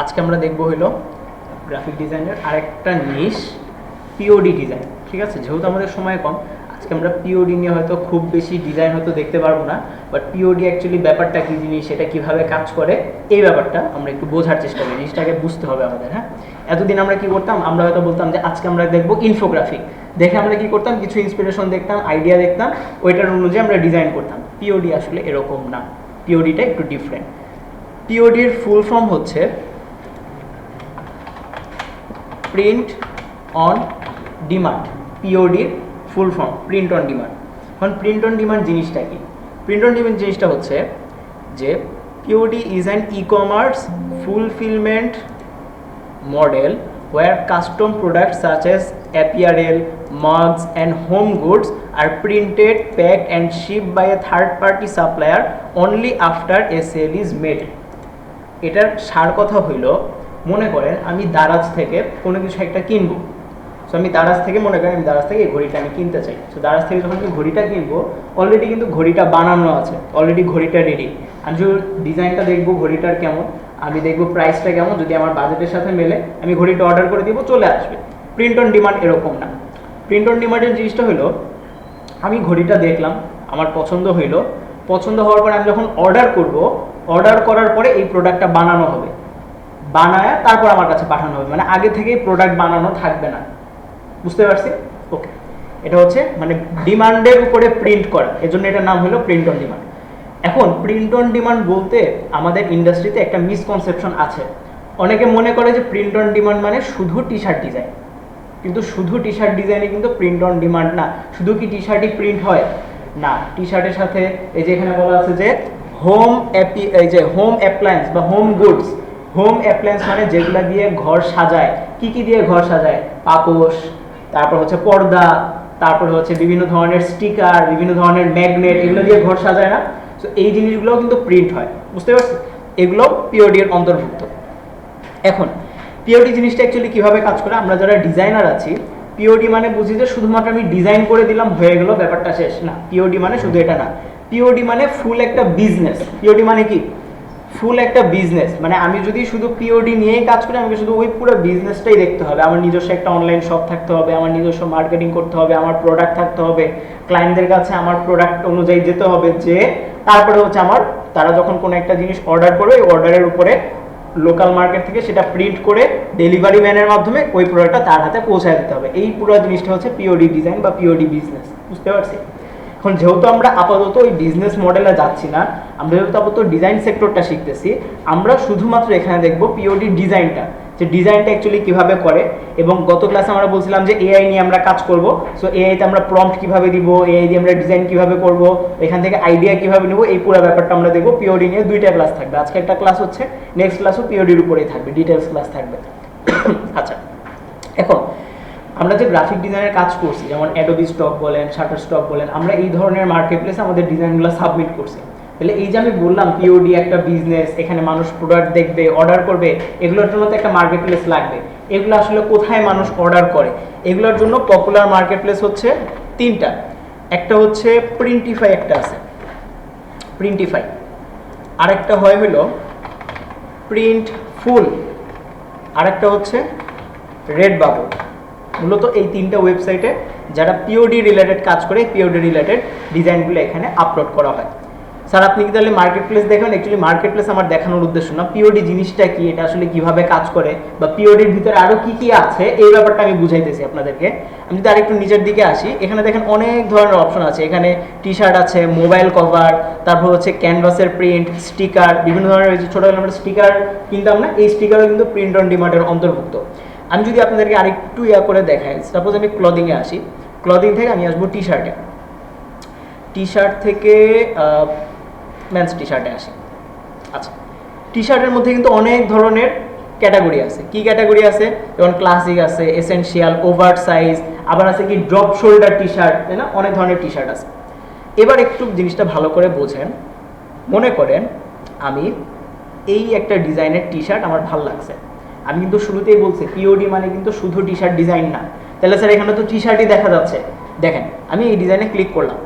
আজকে আমরা দেখব হলো গ্রাফিক ডিজাইনের আরেকটা নিশ, পিওডি ডিজাইন। ঠিক আছে, যেহেতু আমাদের সময় কম, আজকে আমরা পিওডি নিয়ে হয়তো খুব বেশি ডিজাইন হয়তো দেখতে পারবো না, বাট পিওডি অ্যাকচুয়ালি ব্যাপারটা কী জিনিস, সেটা কীভাবে কাজ করে, এই ব্যাপারটা আমরা একটু বোঝার চেষ্টা করি, জিনিসটাকে বুঝতে হবে আমাদের। হ্যাঁ, এতদিন আমরা কি করতাম, আমরা হয়তো বলতাম যে আজকে আমরা দেখবো ইনফোগ্রাফিক, দেখে আমরা কি করতাম, কিছু ইন্সপিরেশন দেখতাম, আইডিয়া দেখতাম, ওইটার অনুযায়ী আমরা ডিজাইন করতাম। পিওডি আসলে এরকম না, পিওডিটা একটু ডিফারেন্ট। পিওডির ফুল ফর্ম হচ্ছে প্রিন্ট অন ডিমান্ড। পিওডির full form print on demand. এখন প্রিন্ট অন ডিমান্ড জিনিসটা কি? প্রিন্ট অন ডিমান্ড জিনিসটা হচ্ছে যে POD is an ecommerce fulfilment model where custom products such as apparel, mugs and home goods are printed, packed and shipped by a third party supplier only after a sale is made. এটার সার কথা হইল, মনে করেন আমি দারাজ থেকে কোনো কিছু একটা কিনবো। সো আমি দারাজ থেকে মনে করেন আমি দারাজ থেকে এই ঘড়িটা আমি কিনতে চাই। সো দারাজ থেকে যখন আমি ঘড়িটা কিনবো, অলরেডি কিন্তু ঘড়িটা বানানো আছে, অলরেডি ঘড়িটা রেডি। আমি যদি ডিজাইনটা দেখবো ঘড়িটার কেমন, আমি দেখবো প্রাইসটা কেমন, যদি আমার বাজেটের সাথে মেলে আমি ঘড়িটা অর্ডার করে দিব, চলে আসবে। প্রিন্ট অন ডিমান্ড এরকম না। প্রিন্ট অন ডিমান্ডের জিনিসটা হলো আমি ঘড়িটা দেখলাম, আমার পছন্দ হইলো, পছন্দ হওয়ার পরে আমি যখন অর্ডার করব, অর্ডার করার পরে এই প্রোডাক্টটা বানানো হবে, বানায় তারপর আমার কাছে পাঠানো হবে, মানে আগে থেকেই প্রোডাক্ট বানানো থাকবে না। বুঝতে পারছি? ওকে, এটা হচ্ছে মানে ডিমান্ডের উপরে প্রিন্ট করা, এজন্য এটার নাম হলো প্রিন্ট অন ডিমান্ড। এখন প্রিন্ট অন ডিমান্ড বলতে আমাদের ইন্ডাস্ট্রিতে একটা মিসকনসেপশন আছে। অনেকে মনে করে যে প্রিন্ট অন ডিমান্ড মানে শুধু টি শার্ট ডিজাইন, কিন্তু শুধু টি শার্ট ডিজাইনে কিন্তু প্রিন্ট অন ডিমান্ড না। শুধু কি টি শার্টই প্রিন্ট হয়? না, টি শার্টের সাথে এই যে এখানে বলা আছে যে এই যে হোম অ্যাপ্লায়েন্স বা হোম গুডস। হোম অ্যাপ্লায়েন্স মানে যেগুলো দিয়ে ঘর সাজায়। কি কি দিয়ে ঘর সাজায়? পাপোশ, তারপর হচ্ছে পর্দা, তারপর হচ্ছে বিভিন্ন ধরনের স্টিকার, বিভিন্ন ধরনের ম্যাগনেট, এগুলো দিয়ে ঘর সাজায় না? সো এই জিনিসগুলোও কিন্তু প্রিন্ট হয়। বুঝতে পারছি? এগুলো পিওডি এর অন্তর্ভুক্ত। এখন পিওডি জিনিসটা অ্যাকচুয়ালি কীভাবে কাজ করে, আমরা যারা ডিজাইনার আছি, পিওডি মানে বুঝি যে শুধুমাত্র আমি ডিজাইন করে দিলাম হয়ে গেল, ব্যাপারটা শেষ না। পিওডি মানে শুধু এটা না, পিওডি মানে ফুল একটা বিজনেস। পিওডি মানে কি? ফুল একটা বিজনেস। মানে আমি যদি শুধু পিওডি নিয়েই কাজ করি, আমাকে শুধু ওই পুরো বিজনেসটাই দেখতে হবে। আমার নিজস্ব একটা অনলাইন শপ থাকতে হবে, আমার নিজস্ব মার্কেটিং করতে হবে, আমার প্রোডাক্ট থাকতে হবে, ক্লায়েন্টদের কাছে আমার প্রোডাক্ট অনুযায়ী যেতে হবে, যে তারপরে হচ্ছে আমার তারা যখন কোনো একটা জিনিস অর্ডার করবে, ওই অর্ডারের উপরে লোকাল মার্কেট থেকে সেটা প্রিন্ট করে ডেলিভারি ম্যানের মাধ্যমে ওই প্রোডাক্টটা তার হাতে পৌঁছায় দিতে হবে। এই পুরো জিনিসটা হচ্ছে পিওডি ডিজাইন বা পিওডি বিজনেস। বুঝতে পারছি? এখন যেহেতু আমরা আপাতত ওই বিজনেস মডেলে যাচ্ছি না, আমরা যেহেতু আপাতত ডিজাইন সেক্টরটা শিখতেছি, আমরা শুধুমাত্র এখানে দেখব পিওডি ডিজাইনটা, যে ডিজাইনটা অ্যাকচুয়ালি কীভাবে করে। এবং গত ক্লাসে আমরা বলছিলাম যে এআই নিয়ে আমরা কাজ করব। সো এআইতে আমরা প্রম্পট কীভাবে দিব, এআই দিয়ে আমরা ডিজাইন কীভাবে করব, এখান থেকে আইডিয়া কীভাবে নেব, এই পুরো ব্যাপারটা আমরা দেখব। পিওডি নিয়ে 2টা ক্লাস থাকবে, আজকে একটা ক্লাস হচ্ছে, নেক্সট ক্লাসও পিওডির উপরেই থাকবে, ডিটেলস ক্লাস থাকবে। আচ্ছা, এখন আমরা যে গ্রাফিক ডিজাইনের কাজ করছি, যেমন অ্যাডোবি স্টক বলেন, শাটার স্টক বলেন, আমরা এই ধরনের মার্কেট প্লেসে আমাদের ডিজাইনগুলো সাবমিট করছি। তাহলে এই যে আমি বললাম পিওডি একটা বিজনেস, এখানে মানুষ প্রোডাক্ট দেখবে, অর্ডার করবে, এগুলোর জন্য তো একটা মার্কেট প্লেস লাগবে। এগুলো আসলে কোথায় মানুষ অর্ডার করে? এগুলোর জন্য পপুলার মার্কেট প্লেস হচ্ছে 3টা। একটা হচ্ছে প্রিন্টিফাই, একটা আছে প্রিন্টিফাই, আরেকটা হয় হলো প্রিন্ট ফুল, আরেকটা হচ্ছে রেড বাবল। মূলত এই 3টা ওয়েবসাইটে যারা পিওডি রিলেটেড কাজ করে, পিওডি রিলেটেড ডিজাইনগুলো এখানে আপলোড করা হয়। স্যার আপনি কি তাহলে মার্কেট প্লেস দেখবেন? অ্যাকচুয়ালি মার্কেট প্লেস আমার দেখানোর উদ্দেশ্য না, পিওডি জিনিসটা কি, এটা আসলে কিভাবে কাজ করে, বা পিওডির ভিতরে আরও কি কি আছে, এই ব্যাপারটা আমি বুঝাইতেছি আপনাদেরকে। আমি যদি আরেকটু নিচের দিকে আসি, এখানে দেখেন অনেক ধরনের অপশন আছে। এখানে টি শার্ট আছে, মোবাইল কভার, তারপর হচ্ছে ক্যানভাসের প্রিন্ট, স্টিকার, বিভিন্ন ধরনের ছোটোবেলা আমরা স্টিকার কিনতাম না, এই স্টিকারও কিন্তু প্রিন্ট অন ডিমান্ডের অন্তর্ভুক্ত। আমি যদি আপনাদেরকে আরেকটু করে দেখাই, সাপোজ আমি ক্লদিংয়ে আসি, ক্লদিং থেকে আমি আসবো টি শার্টে, টি শার্ট থেকে মেন্স টি শার্টে আসি। আচ্ছা, টি শার্টের মধ্যে কিন্তু অনেক ধরনের ক্যাটাগরি আছে। কি ক্যাটাগরি আছে? যেমন ক্লাসিক আছে, এসেনশিয়াল, ওভার সাইজ, আবার আছে কি ড্রপ শোল্ডার টি শার্ট, তাই না? অনেক ধরনের টি শার্ট আছে। এবার একটু জিনিসটা ভালো করে বোঝেন। মনে করেন আমি এই একটা ডিজাইনের টি শার্ট আমার ভালো লাগছে, আমি কিন্তু শুরুতেই বলছি পিওডি মানে কিন্তু শুধু টি শার্ট ডিজাইন না। তাহলে স্যার এখানে তো টি শার্টই দেখা যাচ্ছে। দেখেন আমি এই ডিজাইনে ক্লিক করলাম,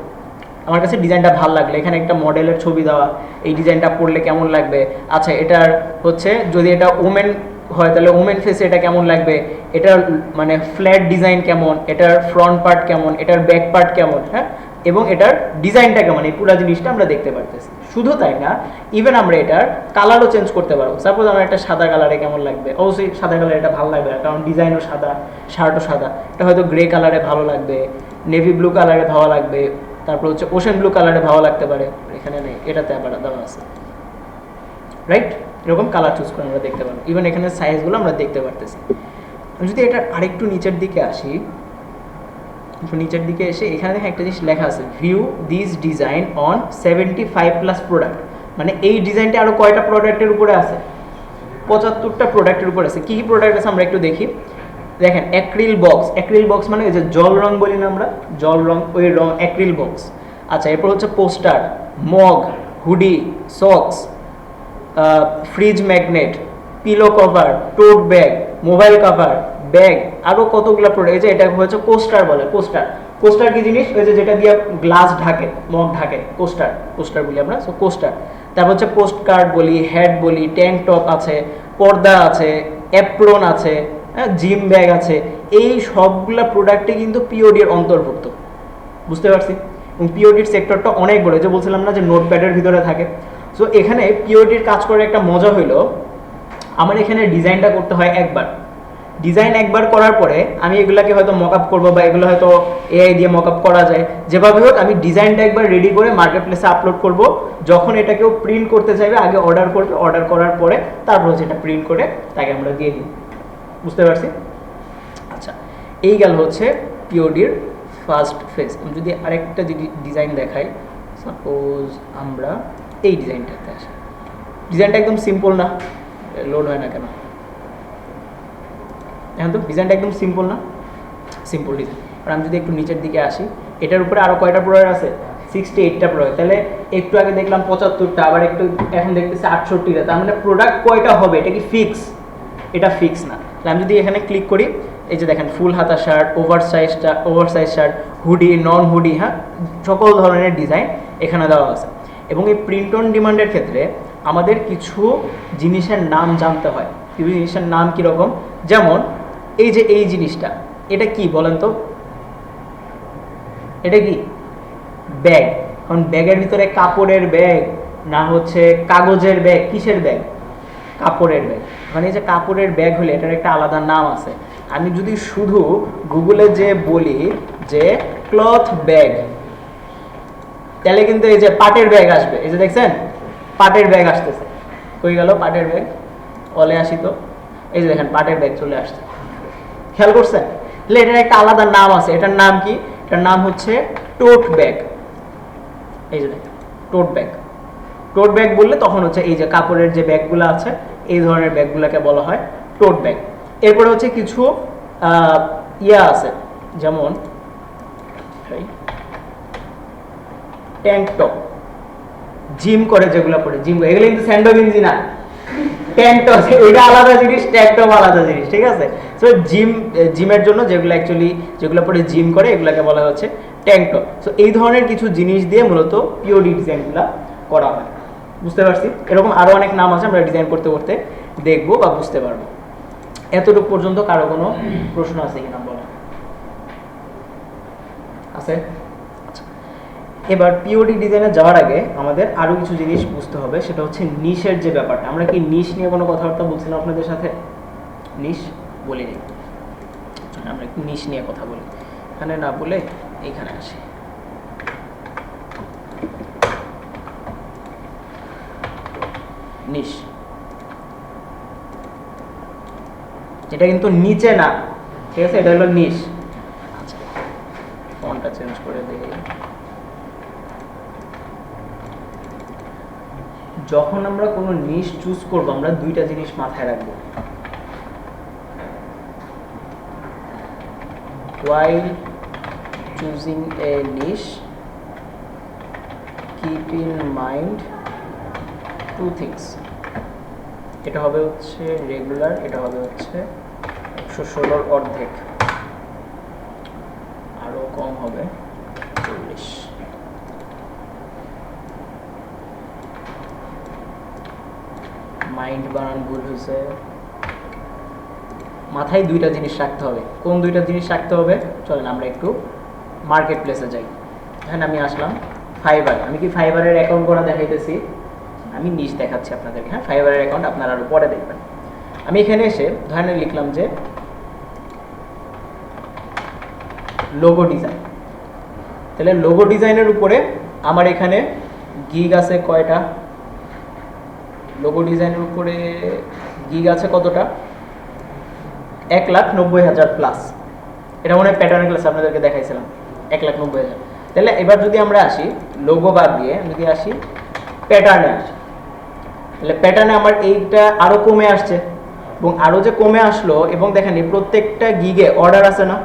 আমার কাছে ডিজাইনটা ভালো লাগলো, এখানে একটা মডেলের ছবি দেওয়া, এই ডিজাইনটা পরলে কেমন লাগবে, আচ্ছা এটার হচ্ছে যদি এটা ওমেন হয় তাহলে ওমেন ফেসে এটা কেমন লাগবে, এটার মানে ফ্ল্যাট ডিজাইন কেমন, এটার ফ্রন্ট পার্ট কেমন, এটার ব্যাক পার্ট কেমন, হ্যাঁ, এবং এটার ডিজাইনটা কেমন, এই পুরো জিনিসটা আমরা দেখতে পারতেছি। শুধু তাই না, ইভেন আমরা এটার কালারও চেঞ্জ করতে পারবো। সাপোজ আমার একটা সাদা কালারে কেমন লাগবে, অবশ্যই সাদা কালারে এটা ভালো লাগবে কারণ ডিজাইনও সাদা, শার্টও সাদা, এটা হয়তো গ্রে কালারে ভালো লাগবে, নেভি ব্লু কালারে ভালো লাগবে, তারপর হচ্ছে ওশেন ব্লু কালারে ভালো লাগতে পারে, এখানে নেই, এটাতে আবার দেওয়া আছে, রাইট? এরকম কালার চুজ করে আমরা দেখতে পারবো, ইভেন এখানে সাইজগুলো আমরা দেখতে পারতেছি। যদি এটা আরেকটু নিচের দিকে আসি, নিচের দিকে এসে এখানে দেখে একটা জিনিস লেখা আছে, view this design on 75+ product, মানে এই ডিজাইনটা আরো কয়টা প্রোডাক্টের উপরে আছে? 75টা প্রোডাক্টের উপরে আছে। কি কি প্রোডাক্ট আছে আমরা একটু দেখি। দেখেন অ্যাক্রিল বক্স, অ্যাক্রিল বক্স মানে ওই যে জল রং বলি না আমরা, জল রং, ওই রং অ্যাক্রিল বক্স। আচ্ছা, এরপর হচ্ছে poster, mug, hoodie, socks, fridge magnet, pillow cover, tote bag, mobile cover, bag, আরও কতগুলো প্রোডাক্ট। এই যে এটা হচ্ছে কোস্টার বলে, কোস্টার। কোস্টার কি জিনিস? ওই যে যেটা দিয়ে গ্লাস ঢাকে, মগ ঢাকে, কোস্টার, কোস্টার বলি আমরা, সো কোস্টার। তারপর হচ্ছে পোস্ট কার্ড বলি, হ্যাট বলি, ট্যাঙ্ক টপ আছে, পর্দা আছে, অ্যাপ্রন আছে, হ্যাঁ, জিম ব্যাগ আছে। এই সবগুলা প্রোডাক্টই কিন্তু পিওডির অন্তর্ভুক্ত, বুঝতে পারছি? এবং পিওডির সেক্টরটা অনেক বড়, যে বলছিলাম না যে নোটপ্যাডের ভিতরে থাকে। সো এখানে পিওডির কাজ করে একটা মজা হইলো, আমার এখানে ডিজাইনটা করতে হয় একবার, ডিজাইন একবার করার পরে আমি এগুলাকে হয়তো মক আপ করবো, বা এগুলো হয়তো এআই দিয়ে মক আপ করা যায়, যেভাবে হোক আমি ডিজাইনটা একবার রেডি করে মার্কেট প্লেসে আপলোড করব। যখন এটা কেউ প্রিন্ট করতে চাইবে আগে অর্ডার করবে, অর্ডার করার পরে তারপর হচ্ছে এটা প্রিন্ট করে তাকে আমরা দিয়ে দিই, বুঝতে পারছি? আচ্ছা, এই গেল হচ্ছে পিওডির ফার্স্ট ফেজ। আমি যদি আরেকটা ডিজাইন দেখাই, সাপোজ আমরা এই ডিজাইনটাতে আসি, ডিজাইনটা একদম সিম্পল না? লোড হয় না কেন? এখন তো ডিজাইনটা একদম সিম্পল না? Simple design. আর আমি যদি একটু নিচের দিকে আসি, এটার উপরে আরও কয়টা প্রোডাক্ট আছে? 68টা প্রোডাক্ট। তাহলে একটু আগে দেখলাম 75টা, আবার একটু এখন দেখতেছি 68টা। তার মানে প্রোডাক্ট কয়টা হবে? এটা কি ফিক্স? এটা ফিক্স না। আমি যদি এখানে ক্লিক করি, এই যে দেখেন ফুল হাতা শার্ট, ওভারসাইজ শার্ট, হুডি, নন হুডি, হ্যাঁ, সকল ধরনের ডিজাইন এখানে দেওয়া আছে। এবং এই প্রিন্ট অন ডিমান্ডের ক্ষেত্রে আমাদের কিছু জিনিসের নাম জানতে হয়। কিছু জিনিসের নাম কীরকম? যেমন এই যে এই জিনিসটা, এটা কি বলেন তো? এটা কি? ব্যাগ। কারণ ব্যাগের ভিতরে কাপড়ের ব্যাগ না হচ্ছে কাগজের ব্যাগ, কিসের ব্যাগ? কাপড়ের ব্যাগ। মানে এই যে কাপড়ের ব্যাগ হলে এটার একটা আলাদা নাম আছে। আমি যদি শুধু গুগলে যে বলি যে ক্লথ ব্যাগ, তাহলে কিন্তু এই যে পাটের ব্যাগ আসবে। এই যে দেখছেন পাটের ব্যাগ আসতেছে, কই গেল পাটের ব্যাগ? অলে আসি তো, এই যে দেখেন পাটের ব্যাগ চলে আসছে, খেয়াল করছেন? তাহলে এটার একটা আলাদা নাম আছে। এটার নাম কি? এটার নাম হচ্ছে টোট ব্যাগ। এই যে দেখেন টোট ব্যাগ। টোট ব্যাগ বললে তখন হচ্ছে এই যে কাপড়ের যে ব্যাগগুলো আছে এই ধরনের ব্যাগগুলোকে বলা হয় টোট ব্যাগ। এরপরে হচ্ছে কিছু ইয়া আছে, যেমন ট্যাঙ্ক টপ, জিম করে যেগুলো পরে, জিম, এগুলো কিন্তু স্যান্ডো গেঞ্জি না, ট্যাঙ্ক টপ ওইটা আলাদা জিনিস, ট্যাঙ্ক টপ আলাদা জিনিস, ঠিক আছে? সো জিমের জন্য যেগুলো অ্যাকচুয়ালি যেগুলো পরে জিম করে এগুলোকে বলা হচ্ছে ট্যাঙ্ক টপ। সো এই ধরনের কিছু জিনিস দিয়ে মূলত পিওডি ডিজাইনগুলো করা হয়, বুঝতে পারছি? এরকম আরও অনেক নাম আছে, আমরা ডিজাইন করতে করতে দেখবো বা বুঝতে পারবো। এতটুকু পর্যন্ত কারো কোনো প্রশ্ন আছে কিনা বলা আছে? এবার পিওডি ডিজাইনে যাওয়ার আগে আমাদের আরও কিছু জিনিস বুঝতে হবে, সেটা হচ্ছে নিশের যে ব্যাপারটা। আমরা কি নিশ নিয়ে কোনো কথাবার্তা বলছিলাম আপনাদের সাথে? নিশ বলিনি, আমরা একটু নিশ নিয়ে কথা বলি। এখানে না বলে এইখানে আসি। নিশ, এটা কিন্তু নিচে না, ঠিক আছে? এটা হলো নিশ। আচ্ছা, ফন্টটা চেঞ্জ করে দিই। যখন আমরা কোনো নিশ চুজ করব, আমরা দুইটা জিনিস মাথায় রাখবো। while choosing a niche, keep in mind two things. এটা হবে হচ্ছে রেগুলার, এটা হবে হচ্ছে 116 অর্ধেক, আরো কম হবে 40। মাইন্ড বানান ভুল হয়েছে, মাথায় দুইটা জিনিস রাখতে হবে। কোন দুইটা জিনিস রাখতে হবে? চলেন আমরা একটু মার্কেট প্লেসে যাই। এখানে আমি আসলাম ফাইবার, আমি কি ফাইবারের অ্যাকাউন্ট করা দেখাইতেছি? আমি নিচ দেখাচ্ছি আপনাদেরকে। হ্যাঁ, ফাইবারের অ্যাকাউন্ট আপনারা আরও পরে দেখবেন। আমি এখানে এসে ধরেন লিখলাম যে লোগো ডিজাইন। তাহলে লোগো ডিজাইনের উপরে আমার এখানে গিগ আছে কয়টা? লোগো ডিজাইনের উপরে গিগ আছে কতটা? 1,90,000 প্লাস। এটা মনে হয় প্যাটার্ন ক্লাস আপনাদেরকে দেখাইছিলাম, 1,90,000। তাহলে এবার যদি আমরা আসি লোগো বাদ দিয়ে যদি আসি প্যাটার্নে আসি, তাহলে প্যাটার্নে আমার এইটা আরও কমে আসছে, এবং আরও যে কমে আসলো, এবং দেখেন এই প্রত্যেকটা গিগে অর্ডার আছে না?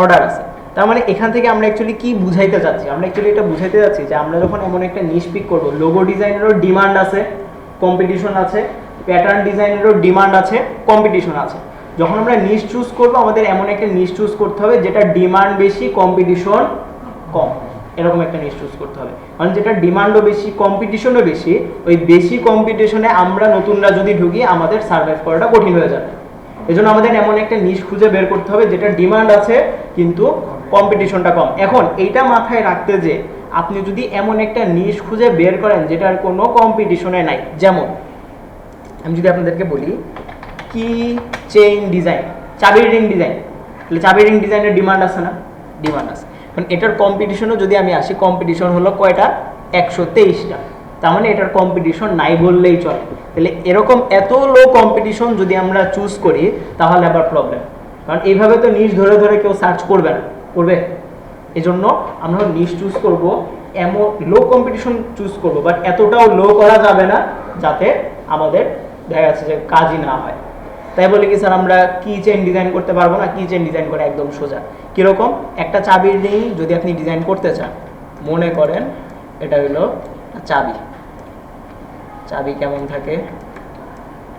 অর্ডার আছে। তার মানে এখান থেকে আমরা অ্যাকচুয়ালি কি বুঝাইতে চাচ্ছি? আমরা অ্যাকচুয়ালি এটা বুঝাইতে যাচ্ছি যে আমরা যখন এমন একটা নিশ পিক করবো, লোগো ডিজাইনেরও ডিমান্ড আছে, কম্পিটিশন আছে, প্যাটার্ন ডিজাইনেরও ডিমান্ড আছে, কম্পিটিশন আছে। যখন আমরা নিশ চুজ করবো, আমাদের এমন একটা নিশ চুজ করতে হবে যেটা ডিমান্ড বেশি, কম্পিটিশন কম, এরকম একটা নিশ চুজ করতে হবে। কারণ যেটা ডিমান্ডও বেশি, কম্পিটিশনও বেশি, ওই বেশি কম্পিটিশনে আমরা নতুনরা যদি ঢুকি, আমাদের সার্ভাইভ করাটা কঠিন হয়ে যাবে। এজন্য আমাদের এমন একটা নিশ খুঁজে বের করতে হবে যেটা ডিমান্ড আছে কিন্তু কম্পিটিশনটা কম। এখন এইটা মাথায় রাখতে যে আপনি যদি এমন একটা নিশ খুঁজে বের করেন যেটার কোনো কম্পিটিশনে নাই, যেমন আমি যদি আপনাদেরকে বলি কি চেইন ডিজাইন, চাবির রিং ডিজাইন, তাহলে চাবির রিং ডিজাইনের ডিমান্ড আছে না? ডিমান্ড আছে। এখন এটার কম্পিটিশনও যদি আমি আসি, কম্পিটিশন হলো কয়টা? 123টা। তার মানে এটার কম্পিটিশন নাই বললেই চলে। তাহলে এরকম এত লো কম্পিটিশন যদি আমরা চুজ করি, তাহলে আবার প্রবলেম। কারণ এইভাবে তো নিশ ধরে ধরে কেউ সার্চ করবে না, করবে? এই জন্য আমরা নিশ চুজ করব, এমন লো কম্পিটিশন চুজ করব, বাট এতটাও লো করা যাবে না যাতে আমাদের দেখা যাচ্ছে যে কাজই না হয়। তাই বলে কি স্যার আমরা কি চেইন ডিজাইন করতে পারবো না? কি চেইন ডিজাইন করা একদম সোজা। কীরকম? একটা চাবির রিং যদি আপনি ডিজাইন করতে চান, মনে করেন এটা হলো চাবি। চাবি কেমন থাকে?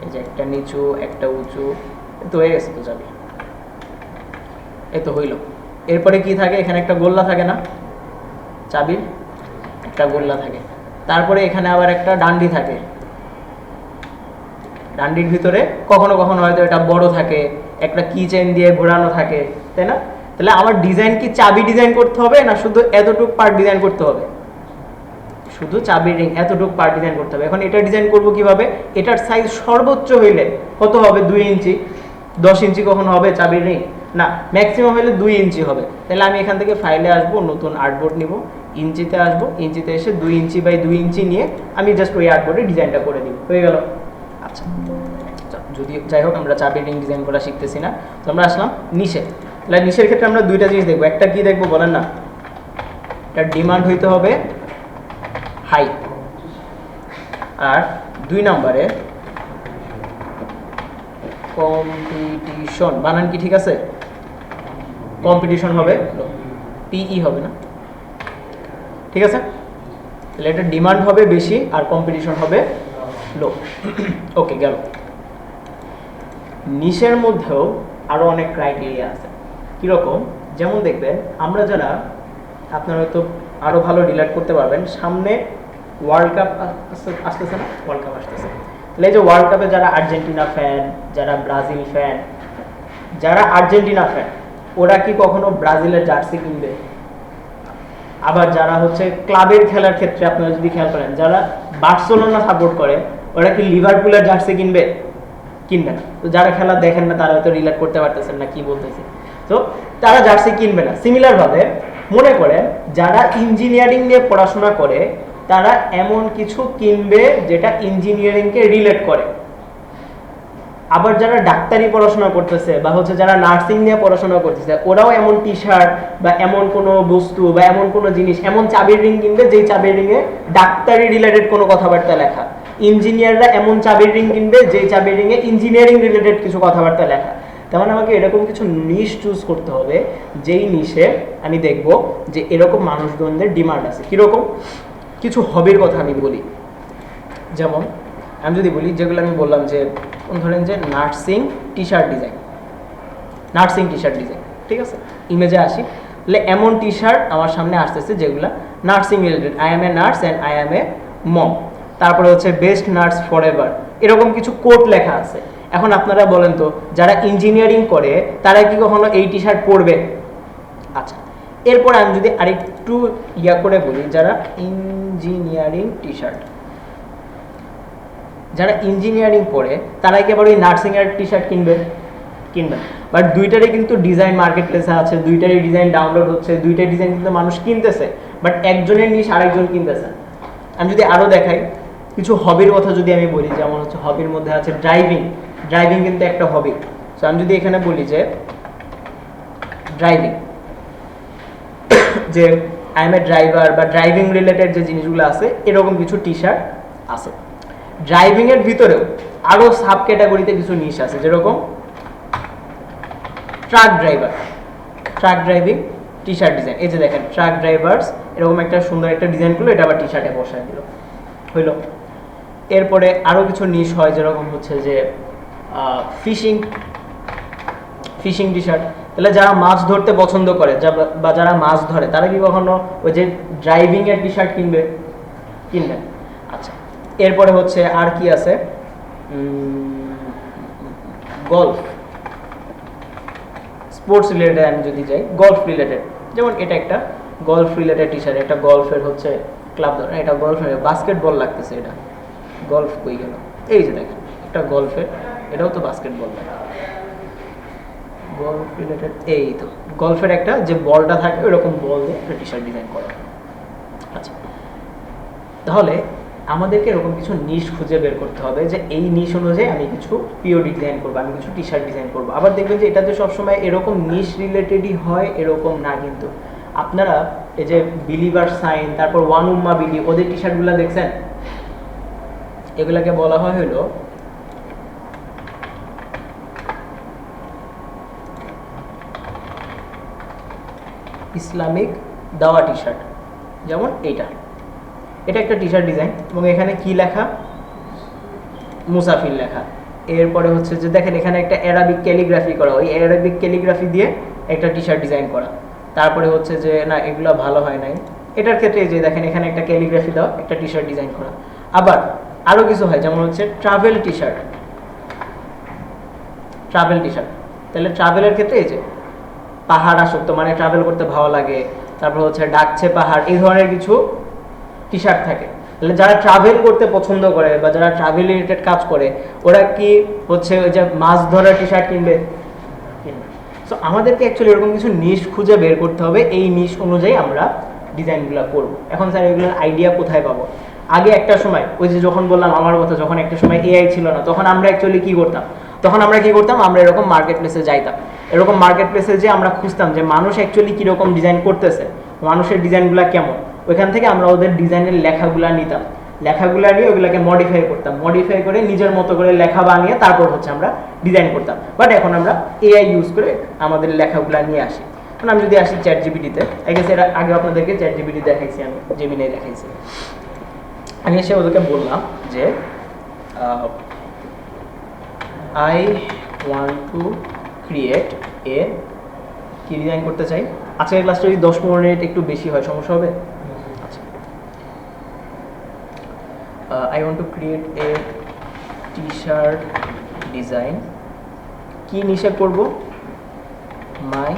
এই যে একটা নিচু একটা উঁচু, তো হয়ে গেছে তো চাবি, এই তো হইল। এরপরে কি থাকে? এখানে একটা গোল্লা থাকে না? চাবির একটা গোল্লা থাকে। তারপরে এখানে আবার একটা ডান্ডি থাকে, ডান্ডির ভিতরে কখনো কখনো হয়তো এটা বড় থাকে, একটা কি চেইন দিয়ে ঘোরানো থাকে, তাই না? তাহলে আমার ডিজাইন কি চাবি ডিজাইন করতে হবে না শুধু এতটুকু পার্ট ডিজাইন করতে হবে? শুধু চাবির রিং এতটুকু পার্ট ডিজাইন করতে হবে। এখন এটা ডিজাইন করব কিভাবে? এটার সাইজ সর্বোচ্চ হইলে কত হবে? 2 ইঞ্চি। 10 ইঞ্চি কখনো হবে চাবির রিং? না, ম্যাক্সিমাম হলে 2 ইঞ্চি হবে। তাহলে আমি এখান থেকে ফাইলে আসবো, নতুন আর্টবোর্ড নিব, ইঞ্চিতে আসবো, ইঞ্চিতে এসে 2 ইঞ্চি বাই 2 ইঞ্চি নিয়ে আমি জাস্ট ওই আর্টবোর্ডে ডিজাইনটা করে দিব, হয়ে গেল। আচ্ছা, যদি যাই হোক আমরা চাবির রিং ডিজাইন করা শিখতেছি না, তো আমরা আসলাম নিশে। তাহলে নিশের ক্ষেত্রে আমরা দুইটা জিনিস দেখবো। একটা কি দেখবো বলেন না? এটা ডিমান্ড হইতে হবে হাই, আর 2 নম্বরে কম্পিটিশন। বানান কি ঠিক আছে? কম্পিটিশন হবে পিই হবে না, ঠিক আছে? তাহলে এটা ডিমান্ড হবে বেশি আর কম্পিটিশন হবে লো। ওকে, গেল। নিশের মধ্যেও আরো অনেক ক্রাইটেরিয়া আছে। কিরকম? যেমন দেখবেন আমরা যারা, আপনারা হয়তো আরো ভালো রিলেট করতে পারবেন, সামনে ওয়ার্ল্ড কাপ আসতেছে না? ওয়ার্ল্ড কাপ আসতেছে। তাহলে এই যে ওয়ার্ল্ড কাপে যারা আর্জেন্টিনা ফ্যান, যারা ব্রাজিল ফ্যান, যারা আর্জেন্টিনা ফ্যান ওরা কি কখনো ব্রাজিলের জার্সি কিনবে? আবার যারা হচ্ছে ক্লাবের খেলার ক্ষেত্রে আপনারা যদি খেয়াল করেন, যারা বার্সেলোনা সাপোর্ট করে ওরা কি লিভারপুলের জার্সি কিনবে? কিনবে না। তো যারা খেলা দেখেন না তারা হয়তো রিলেট করতে পারতেছেন না কি বলতেছি, তো তারা জার্সি কিনবে না। সিমিলার ভাবে মনে করেন যারা ইঞ্জিনিয়ারিং নিয়ে পড়াশোনা করে তারা এমন কিছু কিনবে যেটা ইঞ্জিনিয়ারিংকে রিলেট করে। আবার যারা ডাক্তারি পড়াশোনা করতেছে বা হচ্ছে যারা নার্সিং নিয়ে পড়াশোনা করতেছে ওরাও এমন টি শার্ট বা এমন কোনো বস্তু বা এমন কোনো জিনিস, এমন চাবির রিং কিনবে যেই চাবির রিংয়ে ডাক্তারি রিলেটেড কোনো কথাবার্তা লেখা। ইঞ্জিনিয়াররা এমন চাবির রিং কিনবে যেই চাবির রিংয়ে ইঞ্জিনিয়ারিং রিলেটেড কিছু কথাবার্তা লেখা। তেমন আমাকে এরকম কিছু নিশ চুজ করতে হবে যেই নিশে আমি দেখব যে এরকম মানুষজনদের ডিমান্ড আছে। কীরকম? কিছু হবির কথা আমি বলি। যেমন আমি যদি বলি, যেগুলো আমি বললাম যে ধরেন যে nursing T shirt design, nursing T shirt design, ঠিক আছে? ইমেজে আসি, তাহলে এমন টি শার্ট আমার সামনে আসতেছে যেগুলো nursing related. I am a nurse and I am a mom. তারপরে হচ্ছে বেস্ট নার্স ফর এভার, এরকম কিছু কোট লেখা আছে। এখন আপনারা বলেন তো, যারা ইঞ্জিনিয়ারিং করে তারা কি কখনো এই টি শার্ট পরবে? আচ্ছা, এরপর আমি যদি আরেকটু ইয়া করে বলি, যারা ইঞ্জিনিয়ারিং টি শার্ট, যারা ইঞ্জিনিয়ারিং পড়ে তারা কি আবার ওই নার্সিংয়ের টি শার্ট কিনবে? কিনবে। বাট দুইটারই কিন্তু ডিজাইন মার্কেট প্লেসে আছে, দুইটারই ডিজাইন ডাউনলোড হচ্ছে, দুইটার ডিজাইন কিন্তু মানুষ কিনতেছে, বাট একজনের নিশ আরেকজন কিনতেছে। আমি যদি আরও দেখাই, কিছু হবির কথা যদি আমি বলি, যেমন হচ্ছে হবির মধ্যে আছে ড্রাইভিং। ড্রাইভিং কিন্তু একটা হবি। সো আমি যদি এখানে বলি যে ড্রাইভিং, যে আই এম এ ড্রাইভার বা ড্রাইভিং রিলেটেড যে জিনিসগুলো আছে, এরকম কিছু টি শার্ট আছে। ড্রাইভিংয়ের ভিতরেও আরও সাব ক্যাটাগরিতে কিছু নিশ আছে, যেরকম truck driver, truck driving T shirt design. এই যে দেখেন ট্রাক ড্রাইভার্স, এরকম একটা সুন্দর একটা ডিজাইন করলো, এটা আবার টি শার্টে বসায় দিল, হইল। এরপরে আরও কিছু নিশ হয়, যেরকম হচ্ছে যে ফিশিং, ফিশিং টি শার্ট। তাহলে যারা মাছ ধরতে পছন্দ করে বা যারা মাছ ধরে তারা কি কখনো ওই যে ড্রাইভিংয়ের টি শার্ট কিনবে? কিনবেন। আচ্ছা, এরপরে হচ্ছে আর কি আছে, গল্ফ, স্পোর্টস রিলেটেড আমি যদি যাই, গল্ফ রিলেটেড, যেমন এটা একটা গল্ফ রিলেটেড টি শার্ট, একটা গল্ফের হচ্ছে ক্লাব ধরে, এটা গল্ফের বাস্কেটবল লাগতেছে, এটা গল্ফ কই গেল? এই যে দেখেন একটা গল্ফের, এটাও তো বাস্কেটবল লাগে, গল্ফ রিলেটেড। এই তো গল্ফের একটা যে বলটা থাকে ওরকম বল দিয়ে একটা টি শার্ট ডিজাইন করা। আচ্ছা, তাহলে আমাদেরকে এরকম কিছু নিশ খুঁজে বের করতে হবে, যে এই নিশ অনুযায়ী আমি কিছু পিওডি ডিজাইন করবো, আমি কিছু টি শার্ট ডিজাইন করবো। আবার দেখবেন যে এটাতে সবসময় এরকম নিশ রিলেটেডই হয় এরকম না, কিন্তু আপনারা এই যে বিলিভার সাইন, তারপর ওয়ান উম্মা বিডি, ওদের টি শার্টগুলো দেখছেন? এগুলাকে বলা হয় হলো ইসলামিক দাওয়া টি শার্ট। যেমন এইটা, এটা একটা টি শার্ট ডিজাইন, এবং এখানে কি লেখা? মুসাফির লেখা। এরপরে হচ্ছে যে দেখেন এখানে একটা অ্যারাবিক ক্যালিগ্রাফি করা, ওই অ্যারাবিক ক্যালিগ্রাফি দিয়ে একটা টি শার্ট ডিজাইন করা। তারপরে হচ্ছে যে না, এগুলো ভালো হয় নাই, এটার ক্ষেত্রে যে দেখেন এখানে একটা ক্যালিগ্রাফি দেওয়া, একটা টি শার্ট ডিজাইন করা। আবার আরও কিছু হয়, যেমন হচ্ছে travel T shirt, travel T shirt. তাহলে ট্রাভেলের ক্ষেত্রে এই যে পাহাড় আসক্ত, মানে ট্রাভেল করতে ভালো লাগে, তারপর হচ্ছে ডাকছে পাহাড়, এই ধরনের কিছু টি শার্ট থাকে। তাহলে যারা ট্রাভেল করতে পছন্দ করে বা যারা ট্রাভেল রিলেটেড কাজ করে, ওরা কি হচ্ছে ওই যে মাছ ধরার টি শার্ট কিনবে? সো আমাদেরকে অ্যাকচুয়ালি এরকম কিছু নিশ খুঁজে বের করতে হবে, এই নিশ অনুযায়ী আমরা ডিজাইনগুলো করব। এখন স্যার এগুলোর আইডিয়া কোথায় পাবো? আগে একটা সময় ওই যে যখন বললাম আমার কথা, যখন একটা সময় এআই ছিল না, তখন আমরা অ্যাকচুয়ালি কী করতাম? আমরা এরকম মার্কেট প্লেসে যাইতাম, এরকম মার্কেট প্লেসে যে আমরা খুঁজতাম যে মানুষ অ্যাকচুয়ালি কীরকম ডিজাইন করতেছে, মানুষের ডিজাইনগুলো কেমন, ওইখান থেকে আমরা ওদের ডিজাইনের লেখাগুলা নিতাম, লেখাগুলা নিয়ে ওগুলোকে মডিফাই করতাম, মডিফাই করে নিজের মতো করে লেখা বানিয়ে তারপর হচ্ছে আমরা ডিজাইন করতাম। বাট এখন আমরা এআই ইউজ করে আমাদের লেখাগুলা নিয়ে আসি। এখন আমি যদি আসি চ্যাট জিপিটিতে, আই গেস এর আগে আপনাদেরকে চ্যাট জিপিটি দেখাইছি, আমি জেমিনাই দেখাইছি। আমি এসে ওদেরকে বললাম যে I want to create a, কি ডিজাইন করতে চাই। আজকের ক্লাসটা যদি 10-15 মিনিট একটু বেশি হয় সমস্যা হবে? আচ্ছা, I want to create a t-shirt design. কি নিশে করব? My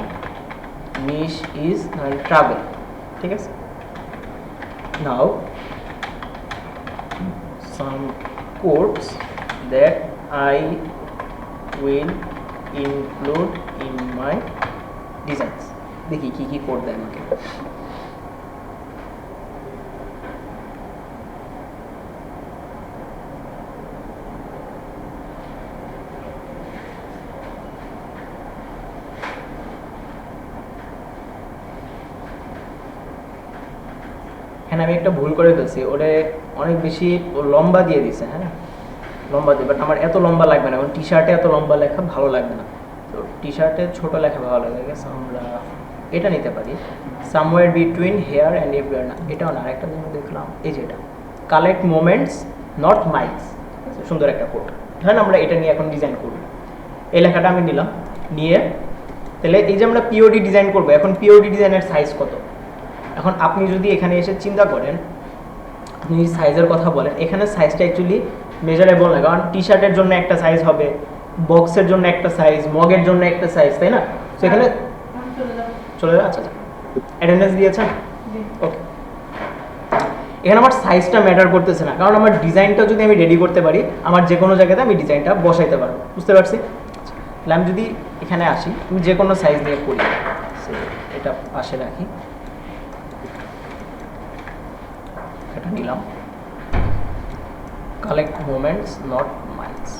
niche is travel. ঠিক আছে? Now some quotes that I will include in my designs. দেখি কি কি কোড দেয় আমাকে। এখানে আমি একটা ভুল করে ফেলছি, ওরে অনেক বেশি লম্বা দিয়ে দিছে, হ্যাঁ লম্বা দিয়ে, বাট আমার এত লম্বা লাগবে না, কারণ টি শার্টে এত লম্বা লেখা ভালো লাগবে না, তো টি শার্টে ছোটো লেখা ভালো লাগে। আমরা এটা নিতে পারি, somewhere between here and everywhere, না এটাও না, আরেকটা যেন দেখলাম এই যে এটা, কালেক্ট মোমেন্টস নট মাইলস, সুন্দর একটা কোড। ধরেন আমরা এটা নিয়ে এখন ডিজাইন করব, এই লেখাটা আমি নিলাম, নিয়ে তাহলে এই যে আমরা পিওডি ডিজাইন করবো, এখন পিওডি ডিজাইনের সাইজ কত? এখন আপনি যদি এখানে এসে চিন্তা করেন আপনি সাইজের কথা বলেন, এখানে সাইজটা অ্যাকচুয়ালি মেজারেবল না, কারণ টি শার্টের জন্য একটা সাইজ হবে, বক্সের জন্য একটা সাইজ, মগের জন্য একটা সাইজ, তাই না? তো এখানে চলে যাবে। আচ্ছা আচ্ছা, অ্যাটেন্ডেন্স দিয়েছেন? ওকে, এখানে আমার সাইজটা ম্যাটার করতেছে না, কারণ আমার ডিজাইনটা যদি আমি রেডি করতে পারি, আমার যে কোনো জায়গাতে আমি ডিজাইনটা বসাইতে পারবো। বুঝতে পারছি? তাহলে আমি যদি এখানে আসি, আমি যে কোনো সাইজ দিয়ে করি, এটা পাশে রাখি, এটা নিলাম, কালেক্ট মোমেন্টস নট মাইলস।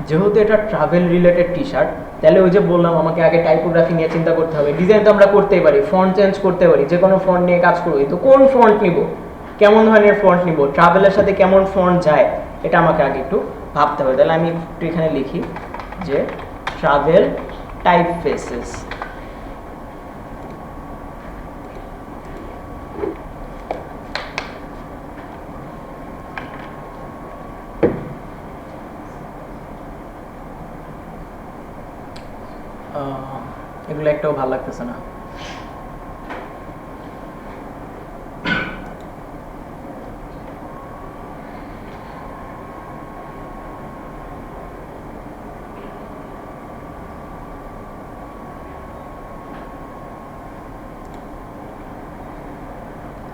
যেহেতু এটা ট্রাভেল রিলেটেড টি শার্ট, তাহলে ওই যে বললাম আমাকে আগে টাইপোগ্রাফি নিয়ে চিন্তা করতে হবে। ডিজাইন তো আমরা করতেই পারি, ফন্ট চেঞ্জ করতে পারি, যে কোনো ফন্ট নিয়ে কাজ করবো, তো কোন ফন্ট নিব, কেমন ধরনের ফন্ট নিব, ট্রাভেলের সাথে কেমন ফন্ট যায়, এটা আমাকে আগে একটু ভাবতে হবে। তাহলে আমি একটু এখানে লিখি যে ট্রাভেল টাইপ ফেসেস। এগুলো একটাও ভালো লাগতেছে না।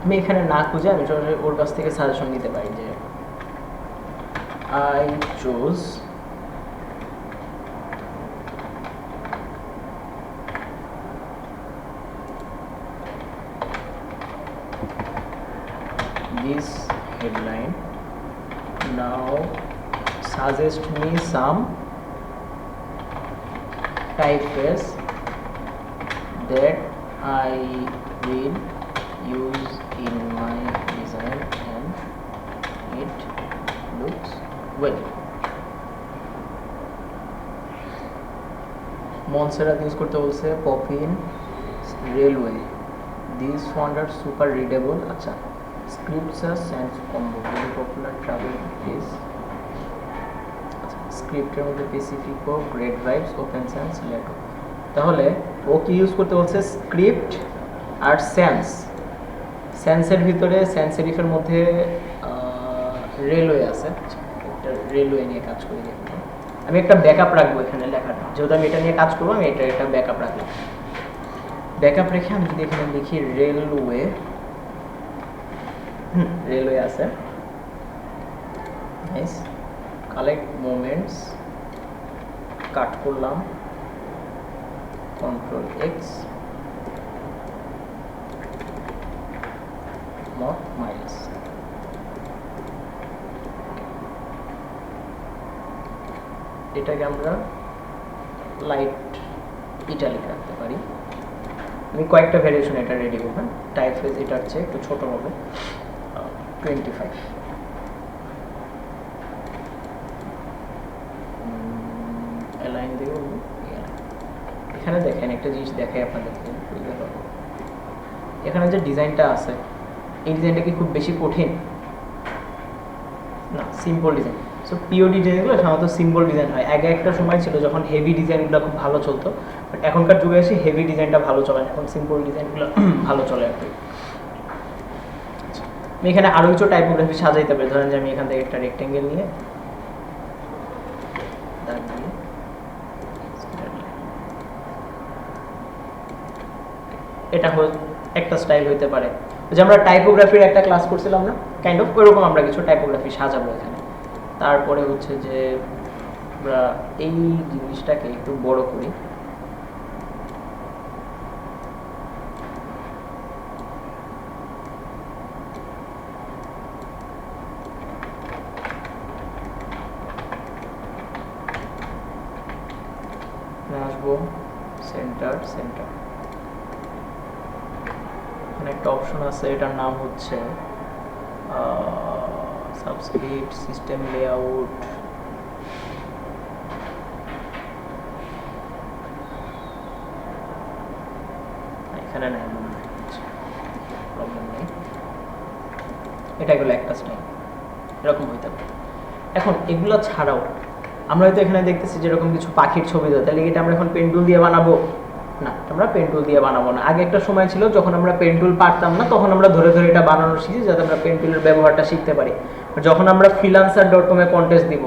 আমি এখানে না খুঁজে আমি ওর কাছ থেকে সাজেশন নিতে পারি যে I choose this headline, now suggest me some typeface that I will use in my design and it looks well. Montserrat use করতে বলছে Poppin Railway, these fonts are super readable. আচ্ছা, scripts are sans combo, very popular travel is স্ক্রিপ্টের মধ্যে Pacifico, Great Vibes, Open Sans, Lato. তাহলে ও কি use করতে বলছে? স্ক্রিপ্ট আর সেন্স। সেন্সের ভিতরে সেন্স সেরিফের মধ্যে রেলওয়ে আছে, একটা রেলওয়ে নিয়ে কাজ করি। আমি একটা ব্যাকআপ রাখবো এখানে লেখাটা, যেহেতু আমি এটা নিয়ে কাজ করবো, আমি এটা একটা ব্যাকআপ রাখলাম। ব্যাকআপ রেখে আমি যদি এখানে লিখি রেলওয়ে, রেলওয়ে আছে, নাইস। কালেক্ট মোমেন্টস কাট করলাম, কন্ট্রোল এক্স, নট মাইলস। এটাকে আমরা লাইট ইটালিক রাখতে পারি। আমি কয়েকটা ভ্যারিয়েশন এটা রেডি করবেন। টাইপফেস এটার চেয়ে একটু ছোট হবে, 25। অ্যালাইন দেব। এখানে দেখেন একটা জিনিস দেখাই আপনাদেরকে, এখানে যে ডিজাইনটা আছে, এই ডিজাইনটা কি খুব বেশি কঠিন না, সিম্পল ডিজাইন। সো পিওডি ডিজাইনগুলো সাধারণত সিম্পল ডিজাইন হয়। আগে একটা সময় ছিল যখন হেভি ডিজাইনগুলো খুব ভালো চলতো, বাট এখনকার যুগে এসে হেভি ডিজাইনটা ভালো চলে না, এখন সিম্পল ডিজাইনগুলো ভালো চলে আর কি। আমি এখানে আরও কিছু টাইপোগ্রাফি সাজাইতে পারি। ধরেন যে আমি এখান থেকে একটা রেক্টেঙ্গেল নিয়ে এটা একটা স্টাইল হইতে পারে। যে আমরা টাইপোগ্রাফির একটা ক্লাস করছিলাম না, কাইন্ড অফ ওইরকম আমরা কিছু টাইপোগ্রাফি সাজাবো এখানে। তারপরে হচ্ছে যে আমরা এই জিনিসটাকে একটু বড় করি, আসবো সেন্টার। এখানে একটা অপশন আছে, এটার নাম হচ্ছে সাবস্ক্রিপ্ট, সিস্টেম লেআউট। এখানে নাই, প্রবলেম নেই, এটা এগুলো একটা স্টাইল এরকম হইতে পারে। এখন এগুলো ছাড়াও আমরা হয়তো এখানে দেখতেছি যেরকম কিছু পাখির ছবি দেয়, তাহলে এটা আমরা এখন পেন্টুল দিয়ে বানাবো না, আমরা পেন টুল দিয়ে বানাবো না। আগে একটা সময় ছিল যখন আমরা পেন টুল পারতাম না, তখন আমরা ধরে ধরে এটা বানানো শিখি যাতে আমরা পেন টুলের ব্যবহারটা শিখতে পারি। যখন আমরা freelancer.com এ কন্টেস্ট দিব,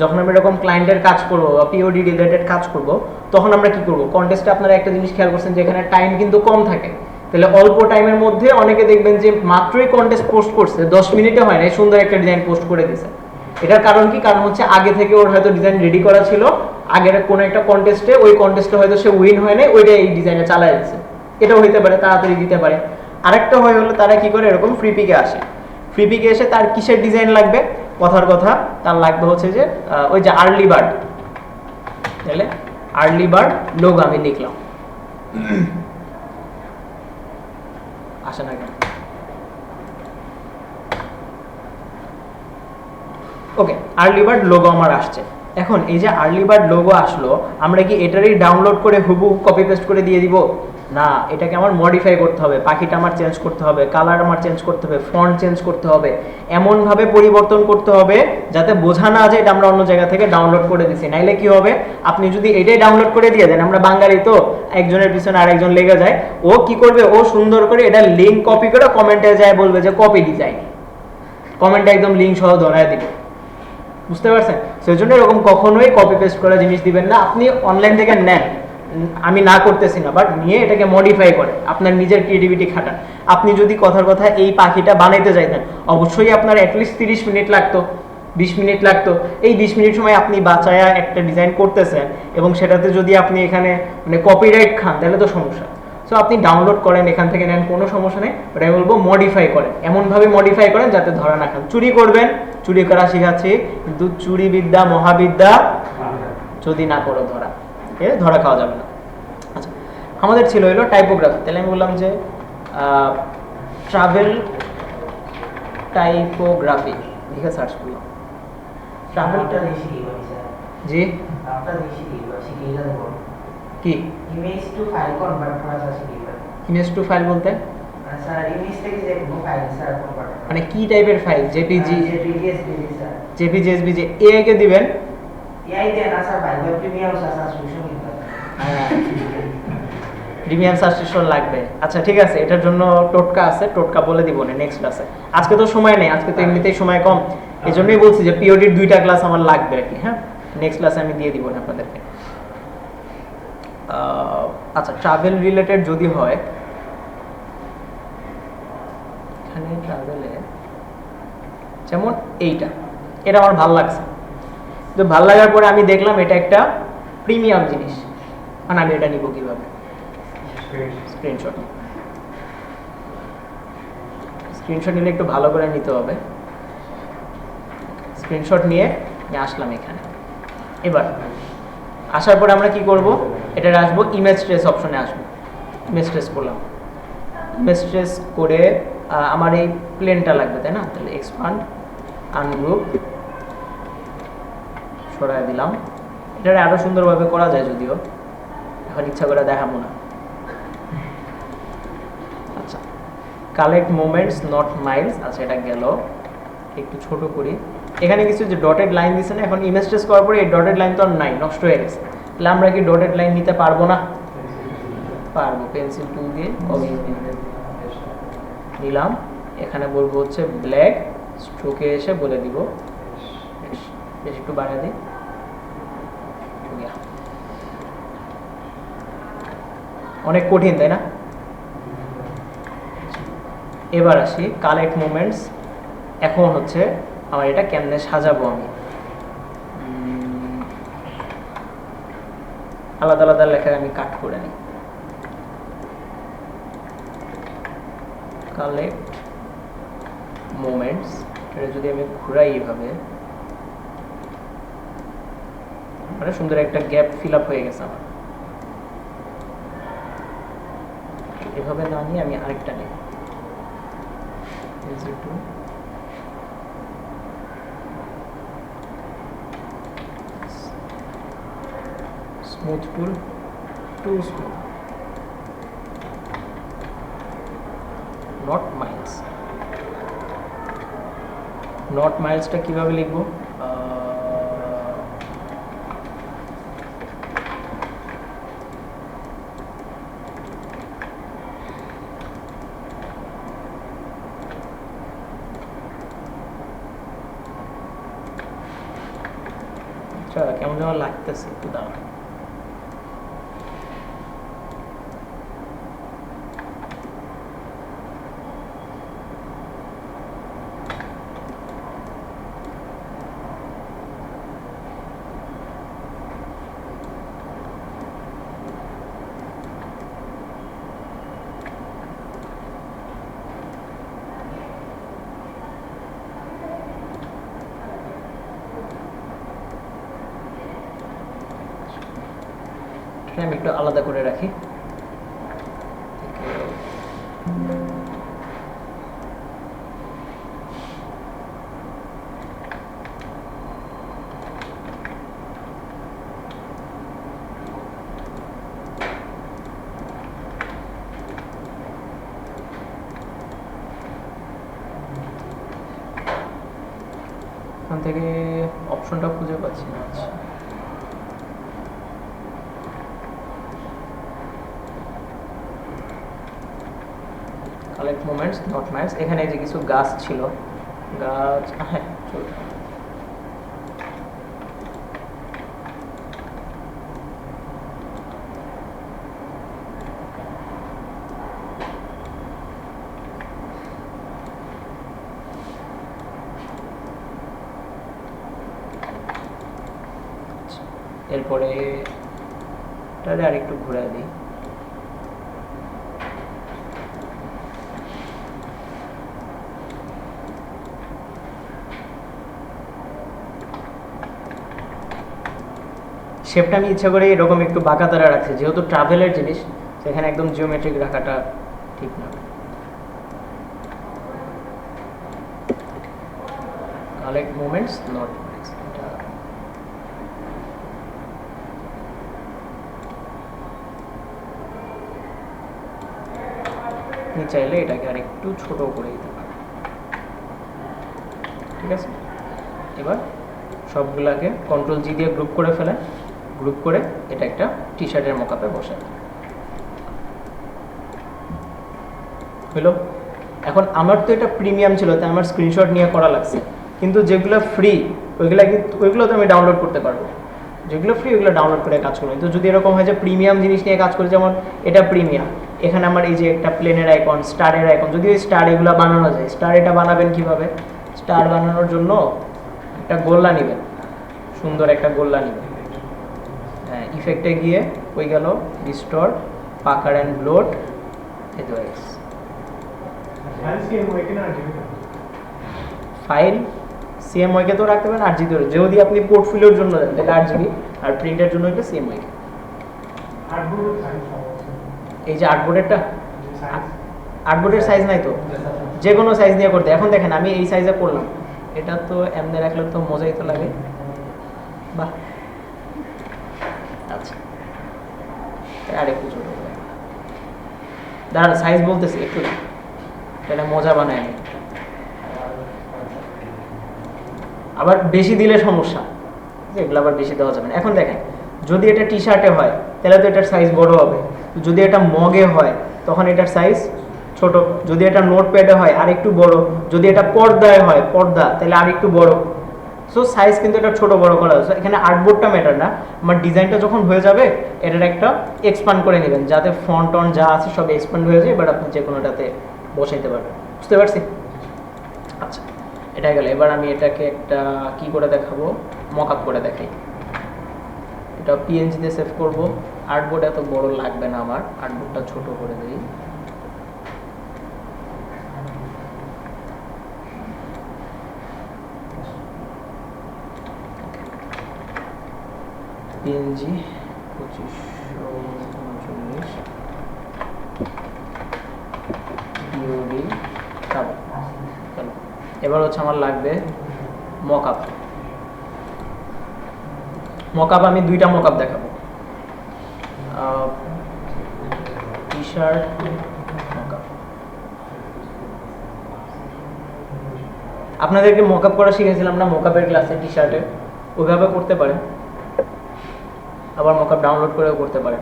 যখন আমরা এরকম ক্লায়েন্টের কাজ করবো বা পিওডি রিলেটেড কাজ করব, তখন আমরা কি করব, কন্টেস্টে আপনারা একটা জিনিস খেয়াল করছেন যে এখানে টাইম কিন্তু কম থাকে। তাহলে অল্প টাইমের মধ্যে অনেকে দেখবেন যে মাত্রই কন্টেস্ট পোস্ট করছে, 10 মিনিটে হয় না, সুন্দর একটা ডিজাইন পোস্ট করে দিয়েছে। এটার কারণ কি? কারণ হচ্ছে আগে থেকে ওর হয়তো ডিজাইন রেডি করা ছিল, আগের কোনো একটা কন্টেস্টে, ওই কন্টেস্টে হয়তো সে উইন হয় নাই, ওইটা এই ডিজাইনে চালায় দিচ্ছে। এটাও হইতে পারে, তাড়াতাড়ি দিতে পারে। আরেকটা হয় হলো তারা কি করে, এরকম ফ্রি পিকে আসে, ফ্রি পিকে এসে তার কিসের ডিজাইন লাগবে, কথার কথা তার লাগবে হচ্ছে যে ওই যে আর্লি বার্ড। তাহলে আর্লি বার্ড লোগো আমি লিখলাম, আসে না কেন? ওকে, আর্লি বার্ড লোগো আমার আসছে। এখন এই যে আর্লি বার্ড লোগো আসলো, আমরা কি এটারই ডাউনলোড করে হুবহু কপি পেস্ট করে দিয়ে দিব? না, এটাকে আমার মডিফাই করতে হবে, পাখিটা আমার চেঞ্জ করতে হবে, কালার আমার চেঞ্জ করতে হবে, ফন্ট চেঞ্জ করতে হবে, এমনভাবে পরিবর্তন করতে হবে যাতে বোঝা না যায় এটা আমরা অন্য জায়গা থেকে ডাউনলোড করে দিছি। নাইলে কি হবে, আপনি যদি এটাই ডাউনলোড করে দিয়ে দেন, আমরা বাঙালি তো একজনের পিছনে আরেকজন লেগে যায়, ও কি করবে, ও সুন্দর করে এটা লিঙ্ক কপি করে কমেন্টে যায় বলবে যে কপি ডিজাইন, কমেন্টে একদম লিঙ্ক সহ ধরায় দিবে। বুঝতে পারছেন? সেই জন্য এরকম কখনোই কপি পেস্ট করা জিনিস দিবেন না। আপনি অনলাইন থেকে নেন, আমি না করতেছি না, বাট নিয়ে এটাকে মডিফাই করে আপনার নিজের ক্রিয়েটিভিটি খাটান। আপনি যদি কথার কথা এই পাখিটা বানাইতে চাইতেন, অবশ্যই আপনার অ্যাটলিস্ট 30 মিনিট লাগতো, 20 মিনিট লাগতো। এই 20 মিনিট সময় আপনি বাঁচায়া একটা ডিজাইন করতেছেন এবং সেটাতে যদি আপনি এখানে মানে কপিরাইট খান তাহলে তো সমস্যা। সো আপনি ডাউনলোড করেন, এখান থেকে নেন, কোনো সমস্যা নেই। ওটাই বলবো মডিফাই করেন, এমনভাবে মডিফাই করেন যাতে ধরা না খান। চুরি করবেন, চুরি করা শিখাচ্ছি, কিন্তু চুরি বিদ্যা মহাবিদ্যা যদি না করো ধরা, ধরা খাওয়া যাবে না। আচ্ছা, আমাদের ছিল হলো টাইপোগ্রাফি। তাহলে আমি বললাম যে ট্রাভেল টাইপোগ্রাফি লিখে সার্চ করলাম। ট্রাভেলটা জি কি ইমেজ টু ফাইল কনভার্ট করা আছে কিভাবে? ইমেজ টু ফাইল বলতে স্যার ইমেজ থেকে যে কোনো ফাইল স্যার কনভার্ট মানে কি টাইপের file? JPG, JPG sir, JPG, SVG, AI কে দিবেন। এআই দেন না স্যার, ভাই প্রিমিয়াম সাবস্ক্রিপশন নিতে হবে। প্রিমিয়াম সাবস্ক্রিপশন লাগবে। আচ্ছা ঠিক আছে, এটার জন্য টোটকা আছে, টোটকা বলে দিব না নেক্সট ক্লাসে। আজকে তো সময় নেই, আজকে তো এমনিতেই সময় কম, এজন্যই বলছি যে পিওডির 2টা ক্লাস আমার লাগবে আর কি। হ্যাঁ, নেক্সট ক্লাসে আমি দিয়ে দিব না আপনাদেরকে। আচ্ছা, ট্রাভেল রিলেটেড যদি হয়, এখানে ট্রাভেলে যেমন এটা আমার ভালো লাগছে, তো ভালো লাগার পরে আমি দেখলাম এটা একটা প্রিমিয়াম জিনিস, মানে আমি এটা নিব কিভাবে? স্ক্রিনশট। স্ক্রিনশট নিলে একটু ভালো করে নিতে হবে। স্ক্রিনশট নিয়ে আসলাম এখানে। এবার আসার পরে আমরা কি করব, এটা আসবো ইমেজ ট্রেস অপশনে, আসবো ইমেজ ট্রেস করলাম। ইমেজ ট্রেস করে আমার এই প্লেনটা লাগবে, তাই না? তাহলে এক্সপান্ড, আনগ্রুপ, সরায় দিলাম। এটা আরো সুন্দরভাবে করা যায়, যদিও এখন ইচ্ছা করে দেখাবো না। আচ্ছা, কালেক্ট মোমেন্টস নট মাইলস। আচ্ছা, এটা গেল, একটু ছোট করি। এখানে কিছু যে ডটেড লাইন দিচ্ছে না, এখন ইমেজ ট্রেস করার পরে এই ডটেড লাইন তো আর নাই, নষ্ট হয়ে গেছে। তাহলে আমরা কি ডটেড লাইন নিতে পারবো না? পারবো। পেন্সিল টুল দিয়ে নিলাম। এখানে বলবো হচ্ছে ব্ল্যাক, স্ট্রোকে এসে বলে দিব, বেশ একটু বাড়িয়ে দিই। অনেক কঠিন, তাই না? এবার আসি কালেক্ট মোমেন্টস। এখন হচ্ছে আমার এটা কেমনে সাজাবো, আমি আলাদা আলাদা লেখা আমি কাট করে নিই। কালেক্ট মোমেন্টস, এটা যদি আমি ঘুরাই এইভাবে, মানে সুন্দর একটা গ্যাপ ফিল আপ হয়ে গেছে আমার। এভাবে না নিয়ে আমি আরেকটা নিই, smooth tool, to smooth, not miles. নট মাইলসটা কিভাবে লিখবো? জিনিসটা কেমন যেন লাগতেছে, একটু দাঁড়ান। আমি একটু আলাদা করে রাখি। এখান থেকে অপশনটা খুঁজে পাচ্ছি না। আচ্ছা, কালেক্ট মোমেন্টস নট ম্যাচ। এখানে যে কিছু গাছ ছিল, গাছ, হ্যাঁ চলবে। এরপরে এটারে আর একটু ঘুরে দিই। শেপটা আমি ইচ্ছা করে এরকম একটু বাঁকা তারা রাখছি, যেহেতু ট্রাভেলের জিনিস সেখানে একদম জিওমেট্রিক রাখাটা ঠিক না। কালেক্ট মোমেন্টস নট ম্যাচ, এটা আপনি চাইলে এটাকে আর একটু ছোট করে দিতে পারেন। ঠিক আছে, এবার সবগুলাকে কন্ট্রোল জি দিয়ে গ্রুপ করে ফেলেন। গ্রুপ করে এটা একটা টি শার্টের মকআপে বসান। হলো। এখন আমার তো এটা প্রিমিয়াম ছিল, তাই আমার স্ক্রিনশট নিয়ে করা লাগছে, কিন্তু যেগুলো ফ্রি ওইগুলো তো আমি ডাউনলোড করতে পারবো। যেগুলো ফ্রি ওইগুলো ডাউনলোড করে কাজ করবো। কিন্তু যদি এরকম হয় যে প্রিমিয়াম জিনিস নিয়ে কাজ করি, যেমন এটা প্রিমিয়াম, এখানে আমার এই যে একটা প্লেনের আইকন, স্টারের আইকন, যদি ওই স্টার এগুলো বানানো যায়, স্টার এটা বানাবেন কিভাবে? স্টার বানানোর জন্য একটা গোল্লা নেবেন, সুন্দর একটা গোল্লা নেবেন। হ্যাঁ, ইফেক্টে গিয়ে ওই গেল রিস্টোর পাকার অ্যান্ড ব্লোড এডওয়াইস ফাইল সিএমওয়াইকে তো রাখতে পারেন, আরজিবি তো। যদি আপনি পোর্টফোলিওর জন্য দেন তাহলে আরজিবি, আর প্রিন্টের জন্য এটা সিএমওয়াই। এই যে আর্টবোর্ডেরটা, আর্টবোর্ডের সাইজ নাই তো, যে কোনো সাইজ নিয়ে করতে। এখন দেখেন আমি এই সাইজে করলাম, এটা তো এমনি রাখলে তো মজাই তো লাগে। বাহ, আচ্ছা আর একটু ছোট দাঁড়ান, সাইজ বলতেছি একটু, এটা মজা বানায় নি। আবার বেশি দিলে সমস্যা, এগুলো আবার বেশি দেওয়া যাবে না। এখন দেখেন, যদি এটা টি শার্টে হয় তাহলে তো এটার সাইজ বড় হবে, যদি এটা মগে হয় তখন এটার সাইজ ছোট, যদি এটা নোটপ্যাডে হয় আর একটু বড়, যদি এটা পর্দায় হয় পর্দা তাহলে আর একটু বড়। সো সাইজ কিন্তু এটা ছোট বড় করা আছে। এখানে আর্টবোর্ডটা ম্যাটার না, আমার ডিজাইনটা যখন হয়ে যাবে এটার একটা এক্সপান্ড করে নেবেন, যাতে ফন্ট টন যা আছে সব এক্সপান্ড হয়ে যায়, বাট আপনি যে কোনোটাতে বসাইতে পারবেন। বুঝতে পারছি? আচ্ছা, এটা গেল। এবার আমি এটাকে একটা কি করে দেখাবো, মকআপ করে দেখাই। এটা পিএনজিতে সেভ করব। আর্টবোর্ড এত বড় লাগবে না আমার, আর্টবোর্ডটা ছোট করে দিই। PNG 2539 BOD cup. এবার হচ্ছে আমার লাগবে মকআপ। মকআপ আমি দুইটা মকআপ দেখাবো, টি শার্ট মকআপ। আপনাদেরকে মকআপ করা শিখেছিলাম না মকআপের ক্লাসে, টি শার্টে, ওইভাবে করতে পারেন। আবার মকআপ ডাউনলোড করেও করতে পারেন।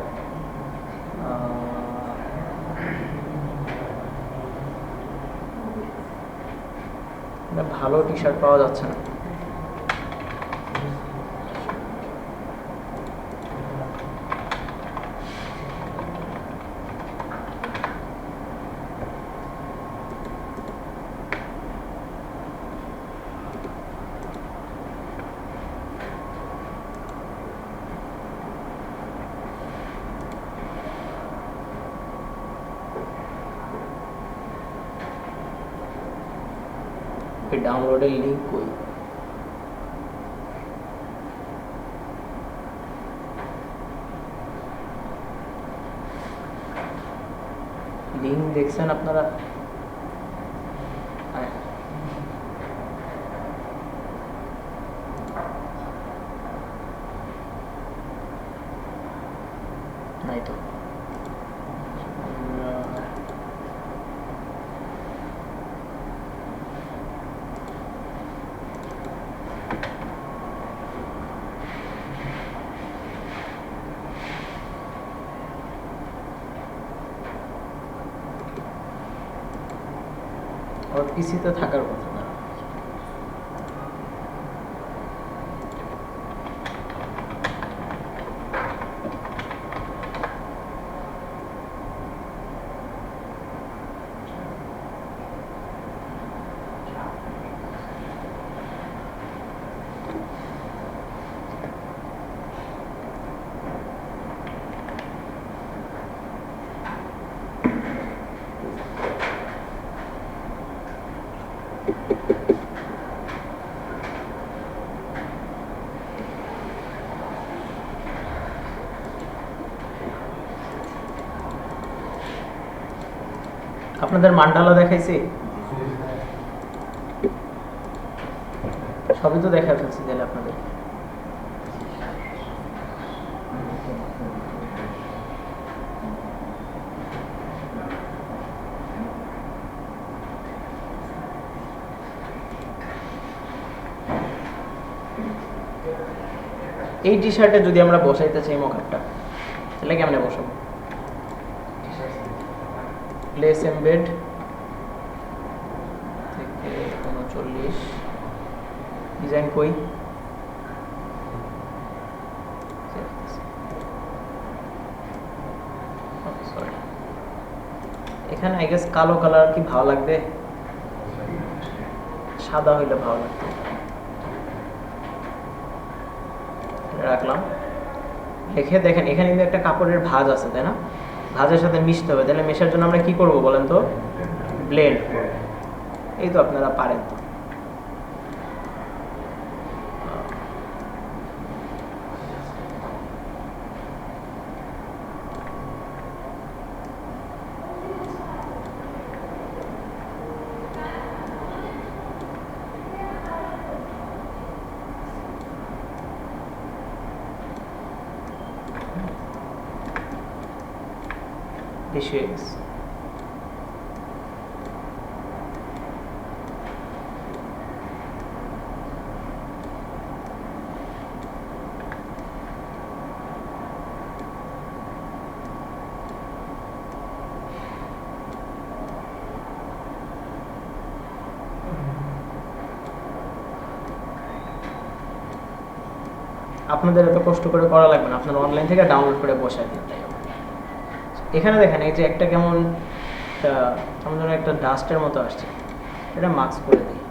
ভালো টি শার্ট পাওয়া যাচ্ছে না। ওই ডাউনলোডের লিঙ্ক কই? লিঙ্ক দেখছেন আপনারা? নাই তো। ওর পিসিতে থাকার কথা না। আপনাদের মান্ডালা দেখাইছি? সবই তো দেখা ফেলছি তাহলে আপনাদের। এই টি শার্টে যদি আমরা বসাইতে চাই মকআপটা, তাহলে কেমনে বসাবো? প্লেস এমবেড থেকে 39 ডিজাইন কই? এখানে আই গেস কালো কালার কি ভালো লাগবে? সাদা হইলে ভালো লাগবে। রাখলাম। লিখে দেখেন এখানে কিন্তু একটা কাপড়ের ভাঁজ আছে, তাই না? ভাঁজের সাথে মিশতে হবে। তাহলে মেশার জন্য আমরা কি করব বলেন তো? ব্লেন্ড। এই তো আপনারা পারেন তো। বেশি হয়ে গেছে। আপনাদের এত কষ্ট করে করা লাগবে না, আপনারা অনলাইন থেকে ডাউনলোড করে বসায় দিন। এখানে দেখেন এই যে একটা কেমন কেমন যেন একটা ডাস্টের মতো আসছে, এটা মাস্ক করে দিই।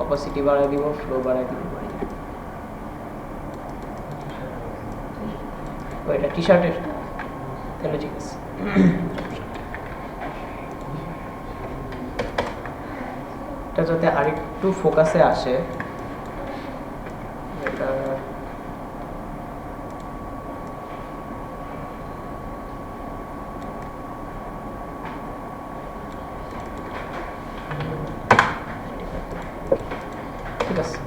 অপাসিটি বাড়াই দিব, ফ্লো বাড়াই দিব। ওইটা টি শার্টের, তাহলে ঠিক আছে। এটা যাতে আরেকটু ফোকাসে আসে, এটা ঠিক আছে।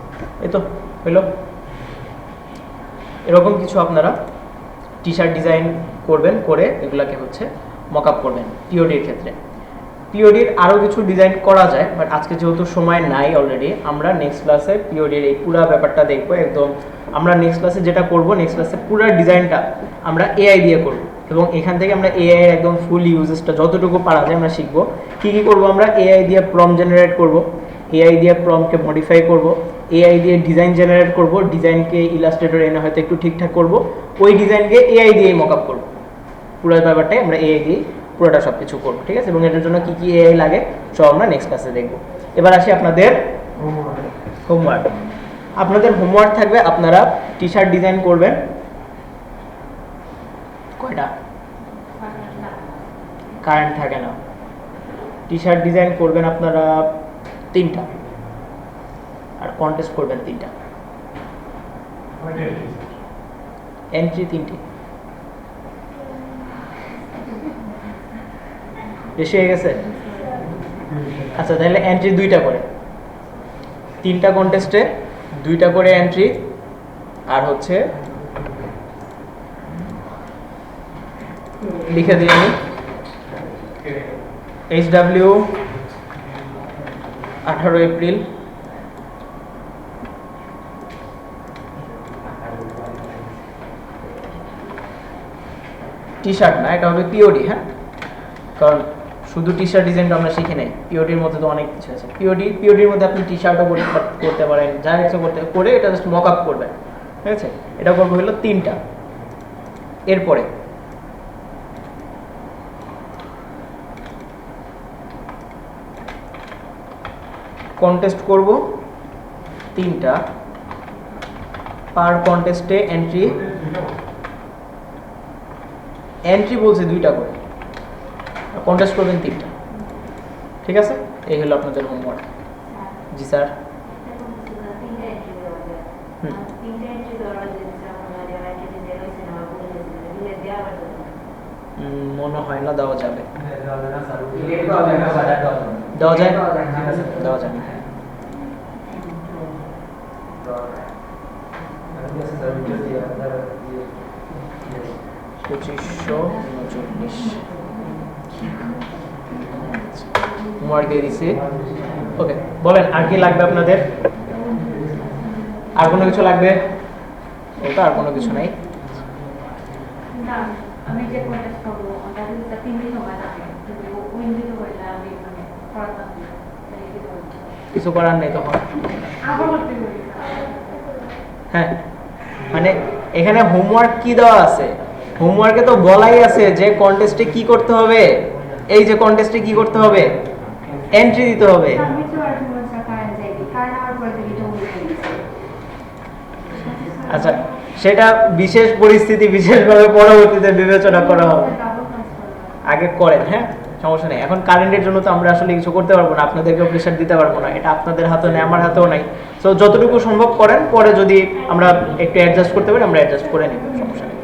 এই তো হইল। এরকম কিছু আপনারা টি শার্ট ডিজাইন করবেন, করে এগুলাকে হচ্ছে মকআপ করবেন পিওডির ক্ষেত্রে। পিওডির আরও কিছু ডিজাইন করা যায়, বাট আজকে যেহেতু সময় নাই অলরেডি, আমরা নেক্সট ক্লাসে পিওডির এই পুরো ব্যাপারটা দেখবো একদম। আমরা নেক্সট ক্লাসে যেটা করব, নেক্সট ক্লাসে পুরো ডিজাইনটা আমরা এআই দিয়ে করব, এবং এখান থেকে আমরা এআই এর একদম ফুল ইউজেসটা যতটুকু পারা যায় আমরা শিখবো। কী কী করবো? আমরা এআই দিয়ে প্রম্পট জেনারেট করব, এআই দিয়ে প্রম্পটকে মডিফাই করব, এআই দিয়ে ডিজাইন জেনারেট করব, ডিজাইনকে ইলাস্ট্রেটর এনে হয়তো একটু ঠিকঠাক করব, ওই ডিজাইনকে এআই দিয়েই মকআপ করব। পুরো ব্যাপারটাই আমরা এআই দিয়ে পুরোটা সব কিছু করবো, ঠিক আছে? এবং এটার জন্য কী কী এআই লাগে সব আমরা নেক্সট ক্লাসে দেখবো। এবার আসি আপনাদের হোমওয়ার্ক। আপনাদের হোমওয়ার্ক থাকবে, আপনারা টি শার্ট ডিজাইন করবেন। কয়টা? কারেন্ট থাকে না। টি শার্ট ডিজাইন করবেন আপনারা 3টা, আর কন্টেস্ট করবেন 3টা। এন্ট্রি 3টে, বেশি হয়ে গেছে? আচ্ছা তাহলে এন্ট্রি 2টা করে, 3টা কন্টেস্টে 2টা করে এন্ট্রি, আর হচ্ছে লিখে দিই আমি HW 18 এপ্রিল টি শার্ট না, এটা হবে পিওডি। হ্যাঁ, কারণ শুধু টি শার্ট ডিজাইনটা আমরা শিখে নেই, পিওডির মধ্যে তো অনেক কিছু আছে। পিওডির মধ্যে আপনি টি শার্টও করতে পারেন, যা ইচ্ছা করে এটা জাস্ট মক আপ করবেন। ঠিক আছে, এটা করবো হলো 3টা। এরপরে কন্টেস্ট করব 3টা, পার কন্টেস্টে এন্ট্রি বলছে 2টা করে, কন্টেস্ট করবেন 3টা। ঠিক আছে, এই হলো আপনাদের হোমওয়ার্ক। জি স্যার। মনে হয় না দেওয়া যাবে। দেওয়া যায়? দেওয়া যাবে। 2539 হোমওয়ার্ক দিয়ে দিছি। ওকে, বলেন আর কি লাগবে আপনাদের? আর কোনো কিছু লাগবে? ওটা আর কোনো কিছু নাই। আমি যে কন্টেস্ট করব ওটা হচ্ছে 3 দিন সময় লাগে, যদি উইন দিতে হইলে আমি মানে পড়াতাম না, কিছু করার নেই তখন। আবার করতে হবে। হ্যাঁ, মানে এখানে হোমওয়ার্ক কি দেওয়া আছে? হোমওয়ার্কে তো বলাই আছে যে কন্টেস্টে কি করতে হবে। এই যে কন্টেস্টে কি করতে হবে, এন্ট্রি দিতে হবে। আমি তো আর সমস্যা কারণ যাইবি, কারণ আমার পরে থেকে তো উইন হয়েছে। আচ্ছা, সেটা বিশেষ পরিস্থিতি, বিশেষভাবে পরবর্তীতে বিবেচনা করা হবে। আগে করেন, হ্যাঁ, সমস্যা নেই। এখন কারেন্টের জন্য তো আমরা আসলে কিছু করতে পারবো না, আপনাদেরকেও প্রেশার দিতে পারবো না, এটা আপনাদের হাতেও নেই, আমার হাতেও নাই। সো যতটুকু সম্ভব করেন, পরে যদি আমরা একটু অ্যাডজাস্ট করতে পারি আমরা অ্যাডজাস্ট করে নিব, সমস্যা নেই।